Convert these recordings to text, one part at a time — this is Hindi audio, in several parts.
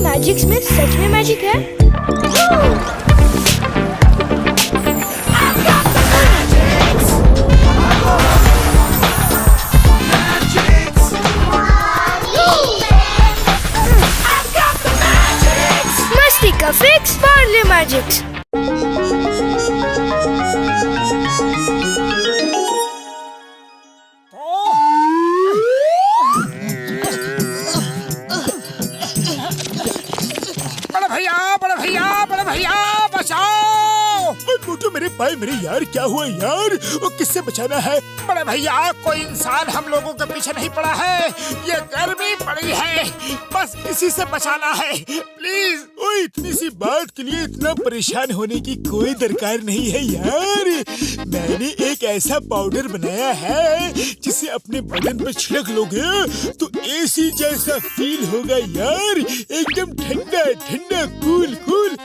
मैजिक्स में सच में मैजिक है? मस्ती का फिक्स पार्ले मैजिक्स। बड़े भैया बचाओ! मोटू मेरे पाए मेरे यार, क्या हुआ यार? वो किससे बचाना है? बड़े भैया कोई इंसान हम लोगों के पीछे नहीं पड़ा है, ये गर्मी पड़ी है, बस इसी से बचाना है प्लीज। ओ इतनी सी बात के लिए इतना परेशान होने की कोई दरकार नहीं है यार। मैंने एक ऐसा पाउडर बनाया है जिसे अपने बदन पे छिड़क लोगे तो एसी जैसा फील होगा यार, एकदम ठंडा ठंडा कूल कूल।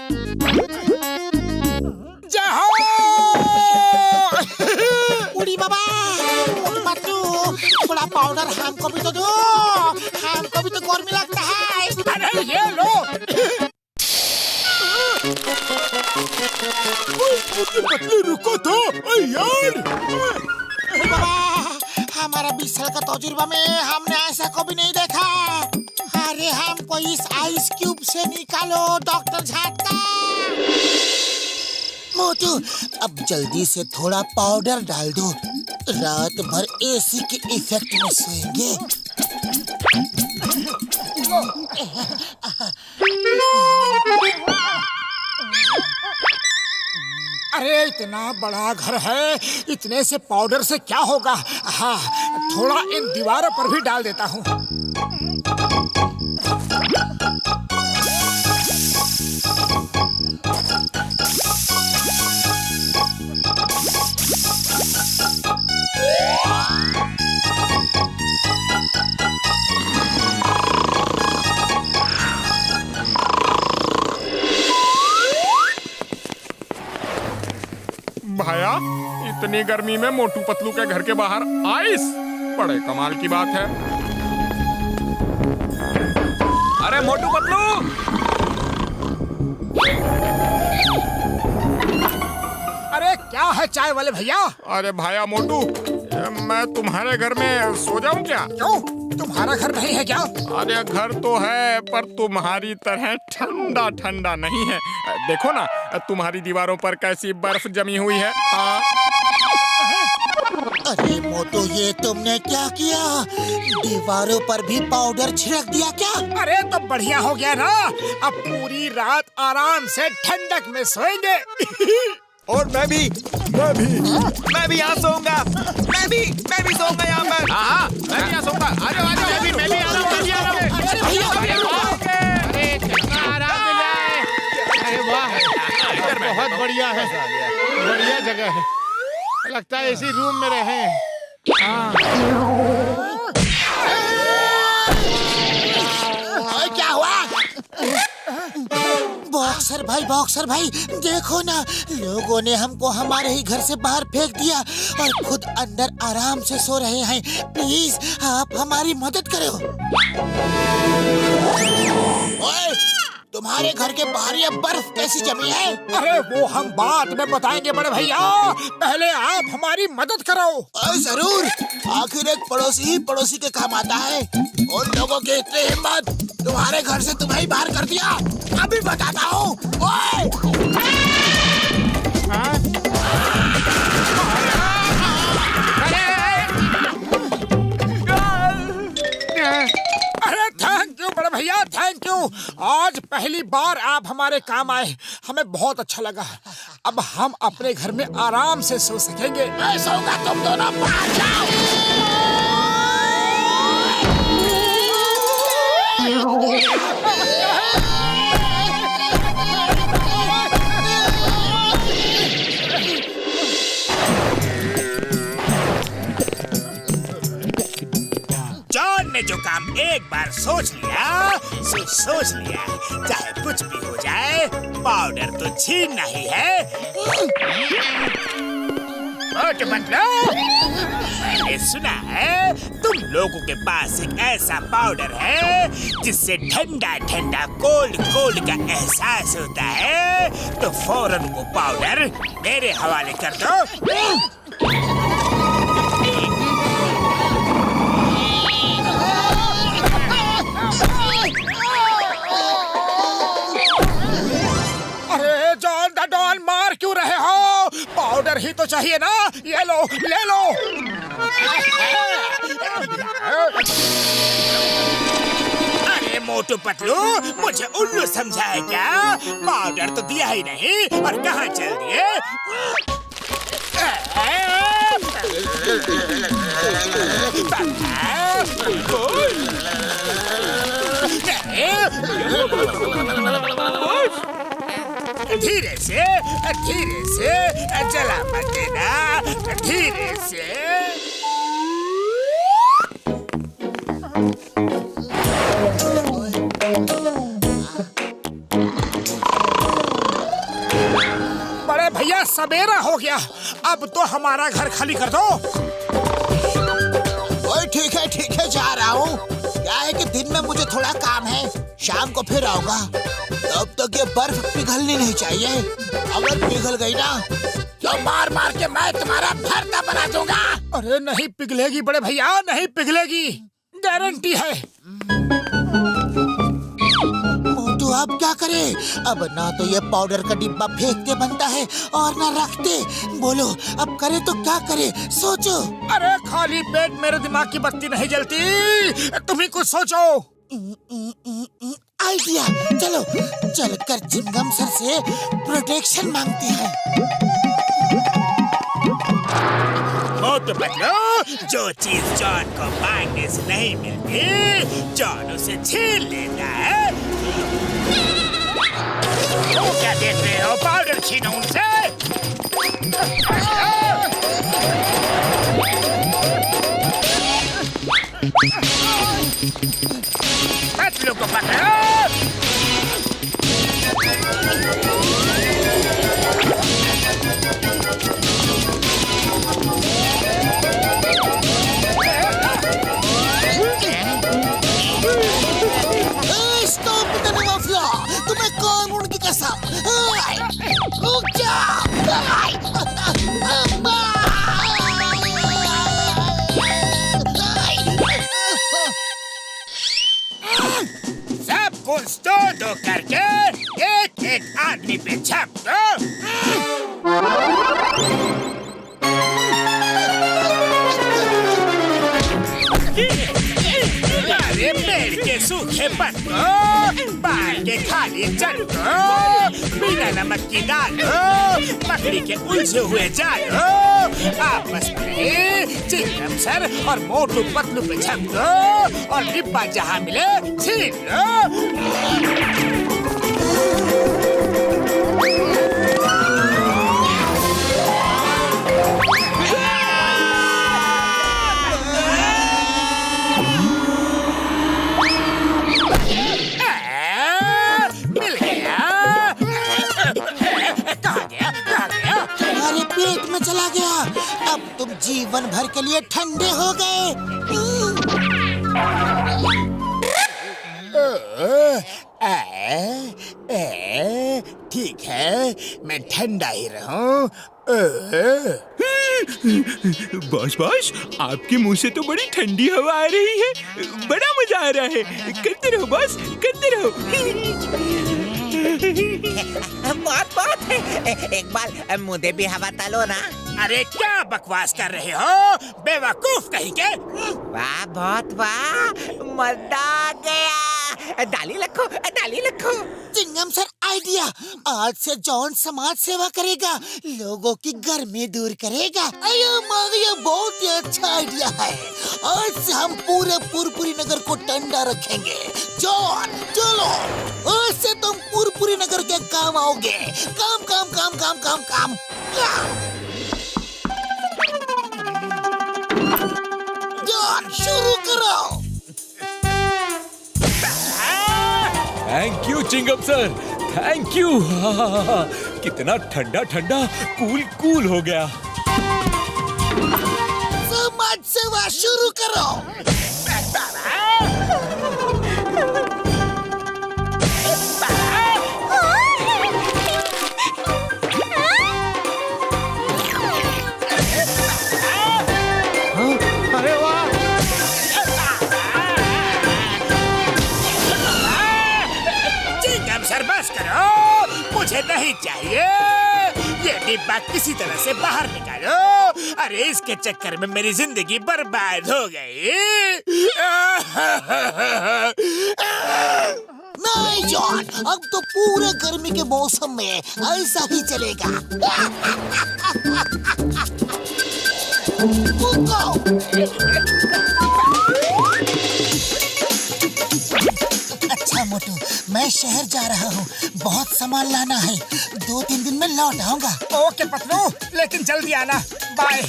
उड़ी बाबा, थोड़ा पाउडर हमको भी तो दो, हमको भी तो गर्मी लगता है। अरे ये लो। पतलू रुको तो यार। बाबा, हमारा 20 साल का तजुर्बा में हमने ऐसा कभी नहीं देखा। अरे हमको इस आइस क्यूब से निकालो डॉक्टर झाटका। मोटू अब जल्दी से थोड़ा पाउडर डाल दो, रात भर एसी के इफेक्ट में सोएंगे। अरे इतना बड़ा घर है, इतने से पाउडर से क्या होगा? हाँ, थोड़ा इन दीवारों पर भी डाल देता हूँ। भाया, इतनी गर्मी में मोटू पतलू के घर के बाहर आइस, बड़े कमाल की बात है। अरे मोटू पतलू! अरे क्या है चाय वाले भैया? अरे भाया मोटू, मैं तुम्हारे घर में सो जाऊं क्या? क्यों, तुम्हारा घर नहीं है क्या? अरे घर तो है, पर तुम्हारी तरह ठंडा ठंडा नहीं है। देखो ना, तुम्हारी दीवारों पर कैसी बर्फ जमी हुई है। हाँ। अरे मोटू, ये तुमने क्या किया? दीवारों पर भी पाउडर छिड़क दिया क्या? अरे तो बढ़िया हो गया ना, अब पूरी रात आराम से ठंडक में सोएंगे। और मैं भी यहाँ सोऊंगा। मैं भी सोऊंगा यहाँ पर। हाँ, मैं भी यहाँ सोऊंगा। आ जाओ, मैं भी आ रहा हूँ। अरे कितना आराम मिला है। अरे वाह, बहुत बढ़िया है, बढ़िया जगह है। लगता है इसी रूम में रहे। क्या हुआ? बॉक्सर भाई देखो ना, लोगों ने हमको हमारे ही घर से बाहर फेंक दिया और खुद अंदर आराम से सो रहे हैं। प्लीज आप हमारी मदद करो। ओए, तुम्हारे घर के बाहर ये बर्फ कैसी जमी है? अरे वो हम बाद में बताएंगे बड़े भैया, पहले आप हमारी मदद करो। जरूर, आखिर एक पड़ोसी ही पड़ोसी के काम आता है। उन लोगों की इतनी हिम्मत, तुम्हारे घर से तुम्हें ही बाहर कर दिया। अभी बताता हूँ। अरे थैंक यू बड़े भैया, थैंक यू। आज पहली बार आप हमारे काम आए, हमें बहुत अच्छा लगा। अब हम अपने घर में आराम से सो सकेंगे। मैं सोऊंगा, तुम दोनों बाहर जाओ। जॉन ने जो काम एक बार सोच लिया, सोच लिया, चाहे कुछ भी हो जाए, पाउडर तो छीनना ही है। मोटू पतलू, मैंने सुना है तुम लोगों के पास एक ऐसा पाउडर है जिससे ठंडा ठंडा कोल्ड कोल्ड का एहसास होता है, तो फौरन वो पाउडर मेरे हवाले कर दो। अरे जॉन द डॉन, मार क्यों रहे हो? पाउडर ही तो चाहिए ना, ये लो, ले लो। अरे मोटू पतलू, मुझे उल्लू समझा है क्या? पाउडर तो दिया ही नहीं और कहाँ चल दिए? धीरे से जला मत देना, धीरे से। बड़े भैया सवेरा हो गया, अब तो हमारा घर खाली कर दो। ओए ठीक है जा रहा हूँ। क्या है कि दिन में मुझे थोड़ा काम है, शाम को फिर आऊंगा। तब तक ये बर्फ पिघलनी नहीं चाहिए, अगर पिघल गई ना तो मार मार के मैं तुम्हारा भरता बना दूंगा। अरे नहीं पिघलेगी बड़े भैया, नहीं पिघलेगी, गारंटी है। मोटू अब क्या करे? अब ना तो ये पाउडर का डिब्बा फेंकते बनता है और ना रखते। बोलो अब करे तो क्या करे, सोचो। अरे खाली पेट मेरे दिमाग की बत्ती नहीं जलती, तुम ही कुछ सोचो। आइडिया, चलो चलकर चिंगम सर से प्रोटेक्शन मांगते हैं। मोटू पतलू, जो चीज जॉन को मांगने से नहीं मिलती, जॉन उसे छीन लेता है। तो क्या देख रहे हो? पाउडर छीनो उनसे। पतलू को पकड़ो। तुम्हें कौन उनकी कसम? सब कुछ दो करके एक एक आदमी पे छाप दो। अरे पेड़ के सूखे पत्तों, बाल के खाली जड़ों, बिना नमक की दालों, मकड़ी के उलझे हुए जालों, आपस में चिंगम सर और मोटू पतलू पे छप दो और डिब्बा जहाँ मिले छीन लो। चला गया। अब तुम जीवन भर के लिए ठंडे हो गए। ठीक है, मैं ठंडा ही रहूं। बॉस बॉस, आपके मुंह से तो बड़ी ठंडी हवा आ रही है, बड़ा मजा आ रहा है। करते रहो बॉस, करते रहो। बहुत एक बार मुझे भी हवा तालो ना। अरे क्या बकवास कर रहे हो, बेवकूफ कहीं के। वाह बहुत वाह, मजा आ गया। डाली रखो, डाली रखो। चिंगम सर आइडिया, आज से जॉन समाज सेवा करेगा, लोगों की गर्मी दूर करेगा। ये बहुत ही अच्छा आइडिया है। आज से हम पूरे पुरपुरी नगर को ठंडा रखेंगे। जॉन चलो, आज से तुम पुरपुरी नगर के काम आओगे। काम काम काम काम काम काम। जॉन शुरू करो। Thank you Chingum sir, thank you. कितना ठंडा ठंडा कूल कूल हो गया। शुरू करो। अरे वाह! चिंगम सर बस करो, मुझे नहीं चाहिए। ये डिब्बा किसी तरह से बाहर निकालो। अरे इसके चक्कर में मेरी जिंदगी बर्बाद हो गई। नहीं जॉन, अब तो पूरे गर्मी के मौसम में ऐसा ही चलेगा। अच्छा मोटू, मैं शहर जा रहा हूँ, बहुत सामान लाना है। 2-3 दिन में लौट आऊंगा। ओके पतलू, लेकिन जल्दी आना। बाय।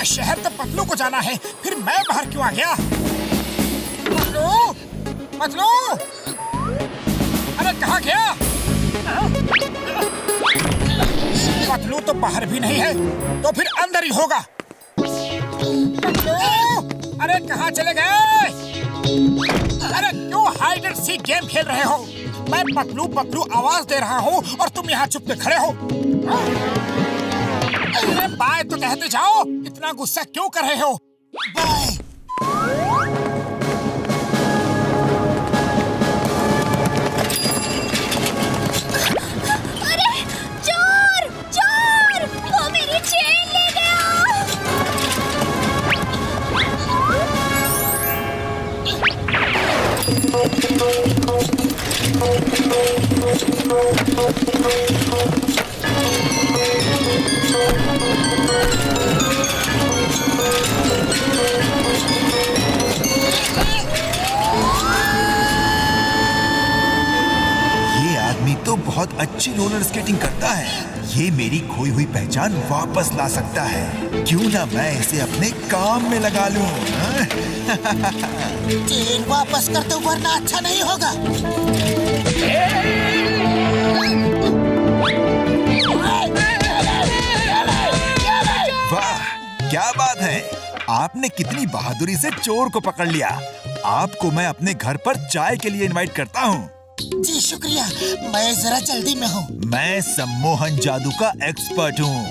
शहर तो पतलू को जाना है, फिर मैं बाहर क्यों आ गया? पतलू, पतलू, अरे कहाँ गया? पतलू तो बाहर भी नहीं है, तो फिर अंदर ही होगा। पतलू, अरे कहाँ चले गए? अरे क्यों हाइड एंड सीक गेम खेल रहे हो? मैं पतलू पतलू आवाज दे रहा हूँ और तुम यहाँ चुप के खड़े हो। अरे बाय तो कहते जाओ, इतना गुस्सा क्यों कर रहे हो? बाय। अरे चोर चोर, वो मेरी चेन ले गया। ये आदमी तो बहुत अच्छी रोलर स्केटिंग करता है। ये मेरी खोई हुई पहचान वापस ला सकता है। क्यों ना मैं इसे अपने काम में लगा लूं? चेन वापस कर दो वरना अच्छा नहीं होगा। वाह, क्या बात है! आपने कितनी बहादुरी से चोर को पकड़ लिया। आपको मैं अपने घर पर चाय के लिए इनवाइट करता हूँ। जी शुक्रिया, मैं जरा जल्दी में हूँ। मैं सम्मोहन जादू का एक्सपर्ट हूँ।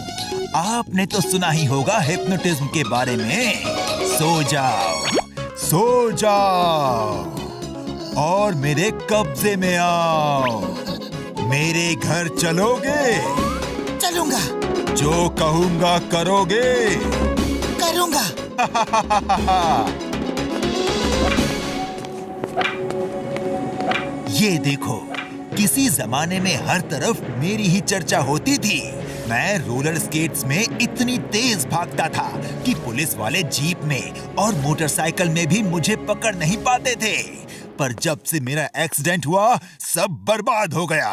आपने तो सुना ही होगा हिप्नोटिज्म के बारे में। सो जाओ, सो जाओ और मेरे कब्जे में आओ। मेरे घर चलोगे? चलूंगा। जो कहूँगा करोगे? करूंगा। ये देखो, किसी जमाने में हर तरफ मेरी ही चर्चा होती थी। मैं रोलर स्केट्स में इतनी तेज भागता था कि पुलिस वाले जीप में और मोटरसाइकिल में भी मुझे पकड़ नहीं पाते थे। पर जब से मेरा एक्सीडेंट हुआ, सब बर्बाद हो गया।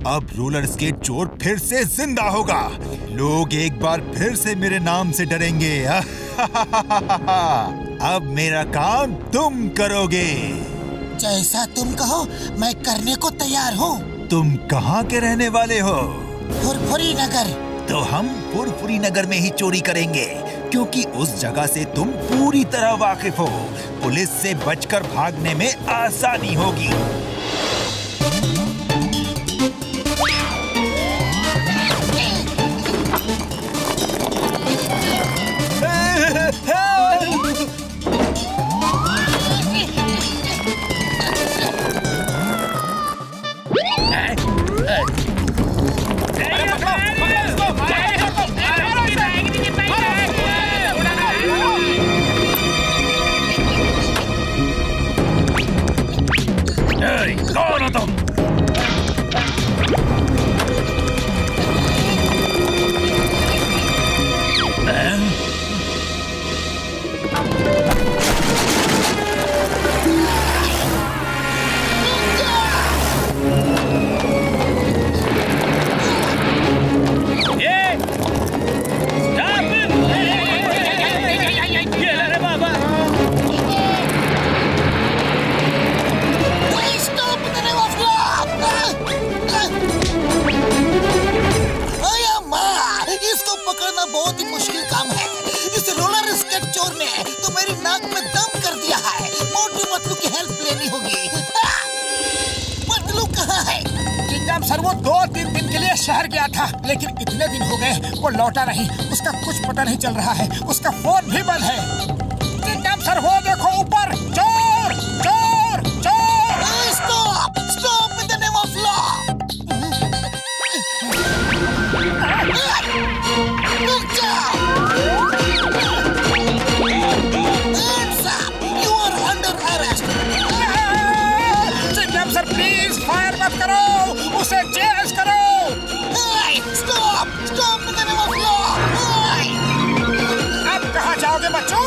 अब रोलर स्केट चोर फिर से जिंदा होगा। लोग एक बार फिर से मेरे नाम से डरेंगे। अब मेरा काम तुम करोगे। जैसा तुम कहो, मैं करने को तैयार हूँ। तुम कहाँ के रहने वाले हो? फुरफुरी नगर। तो हम फुरफुरी नगर में ही चोरी करेंगे, क्योंकि उस जगह से तुम पूरी तरह वाकिफ हो। पुलिस से बचकर भागने में आसानी होगी। है तो मेरी नाक में दम कर दिया है। मोटू पतलू की हेल्प लेनी होगी। पतलू कहाँ है? चिंगम सर वो 2-3 दिन के लिए शहर गया था, लेकिन इतने दिन हो गए वो लौटा नहीं। उसका कुछ पता नहीं चल रहा है। उसका फोन भी बंद है। चिंगम सर वो देखो ऊपर, चोर चोर चोर। Stop stop in the name of law. रुक जाओ। Hands up, you are under arrest. Chingum sir please fire मत करो, उसे चेस करो। Stop stop in the name of law. अब कहाँ जाओगे बच्चों?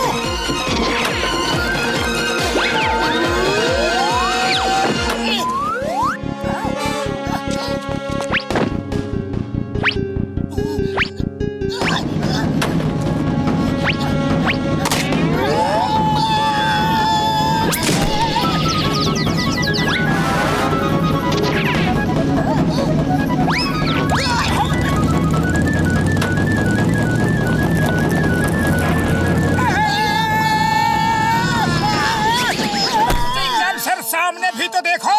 सामने भी तो देखो।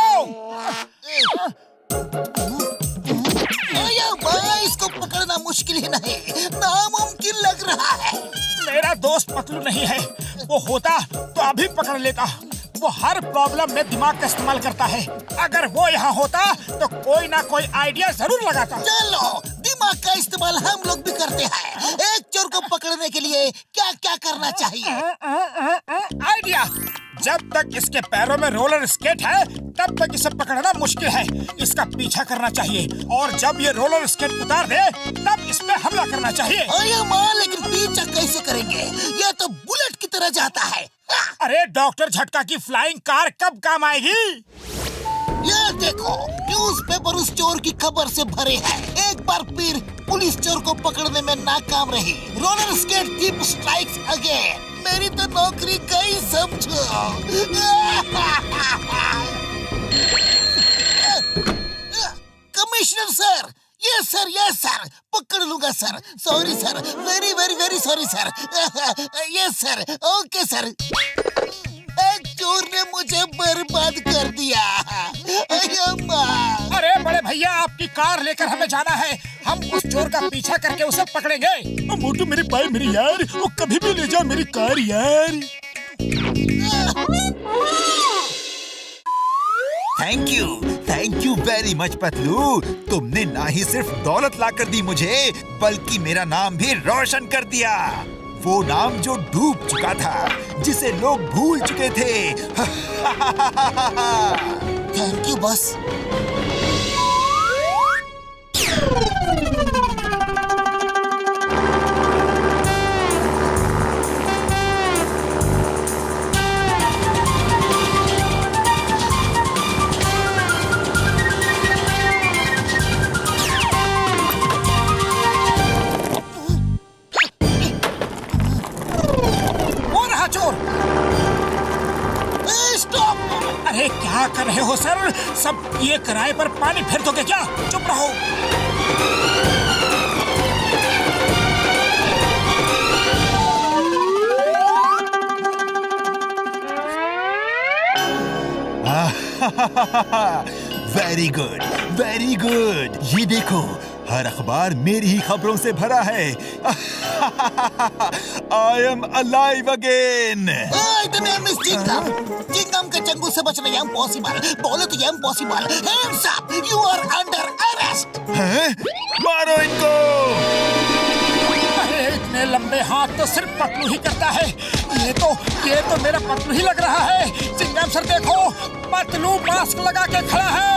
इसको पकड़ना मुश्किल ही नहीं, नामुमकिन लग रहा है। मेरा दोस्त पतलू नहीं है। वो होता तो अभी पकड़ लेता। वो हर प्रॉब्लम में दिमाग का इस्तेमाल करता है। अगर वो यहाँ होता तो कोई ना कोई आइडिया जरूर लगाता। चलो दिमाग का इस्तेमाल हम लोग भी करते हैं। एक चोर को पकड़ने के लिए क्या क्या करना चाहिए? आइडिया, जब तक इसके पैरों में रोलर स्केट है तब तक इसे पकड़ना मुश्किल है। इसका पीछा करना चाहिए और जब ये रोलर स्केट उतार दे तब इस पे हमला करना चाहिए। अरे माँ, लेकिन पीछा कैसे करेंगे? ये तो बुलेट की तरह जाता है। अरे डॉक्टर झटका की फ्लाइंग कार कब काम आएगी? ये देखो, न्यूज़पेपर उस चोर की खबर से भरे हैं। एक बार फिर पुलिस चोर को पकड़ने में नाकाम रही। Roller skate thief strikes again. मेरी तो नौकरी गई समझो। कमिश्नर सर, यस सर, पकड़ लूंगा sir. Sorry sir, very very very sorry sir. Yes sir, okay sir. एक चोर ने मुझे बर्बाद कर दिया। अरे बड़े भैया, आपकी कार लेकर हमें जाना है। हम उस चोर का पीछा करके उसे पकड़ेंगे। मोटू मेरे भाई मेरी यार, वो कभी भी ले जाओ मेरी कार यार। Thank you very much Patlu. तुमने ना ही सिर्फ दौलत ला कर दी मुझे, बल्कि मेरा नाम भी रोशन कर दिया। वो नाम जो डूब चुका था, जिसे लोग भूल चुके थे। Thank you boss. अरे क्या कर रहे हो सर? सब ये किराए पर पानी फेर दोगे क्या? चुप रहो। Very good, very good. ये देखो, हर अखबार मेरी ही खबरों से भरा है। I am alive again. The name is Chingam. Chingam के चंगुल से बचना impossible. बोलो तो impossible. Hands up! You are under arrest. हैं? मारो इनको! अरे इतने लंबे हाथ तो सिर्फ पतलू ही करता है। ये तो मेरा पतलू ही लग रहा है। चिंगम सर देखो, पतलू मास्क लगा के खड़ा है।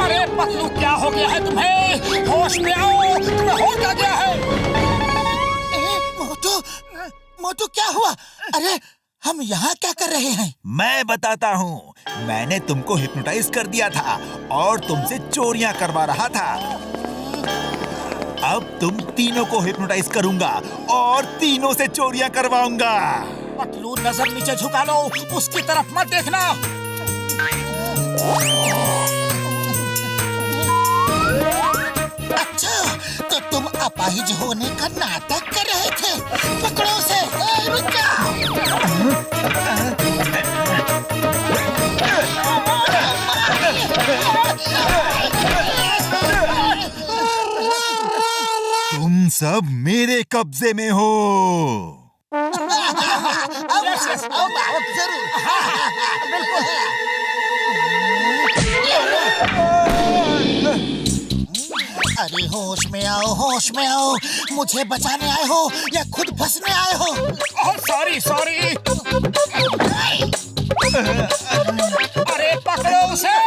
अरे पतलू क्या हो गया है तुम्हें? होश में आओ, तुम्हें हो क्या गया है? मोटू क्या हुआ? अरे हम यहाँ क्या कर रहे हैं? मैं बताता हूँ। मैंने तुमको हिप्नोटाइज कर दिया था और तुमसे चोरियां करवा रहा था। अब तुम तीनों को हिप्नोटाइज करूंगा और तीनों से चोरियां करवाऊंगा। पतलू नजर नीचे झुका लो, उसकी तरफ मत देखना। अच्छा, तो तुम अपाहिज होने का नाटक कर रहे थे। पकड़ो उसे। रुक जाओ। तुम सब मेरे कब्जे में हो। जरूर। अरे होश में आओ, होश में आओ। मुझे बचाने आए हो या खुद फंसने आए हो? Sorry sorry. अरे पकड़ो उसे।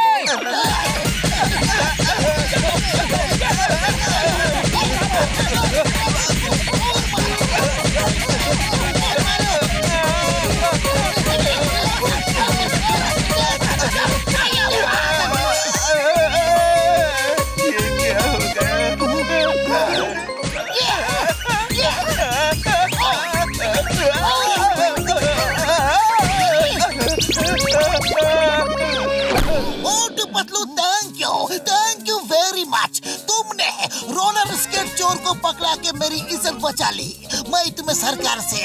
Thank you very much. तुमने रोलर स्केट चोर को पकड़ा के मेरी इज्जत बचा ली। मैं तुम्हें सरकार से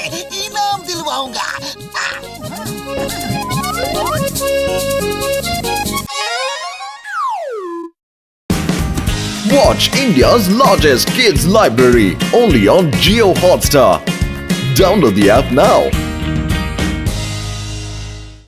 इनाम दिलवाऊंगा। Watch India's largest kids library only on Jio Hotstar. Download the app now.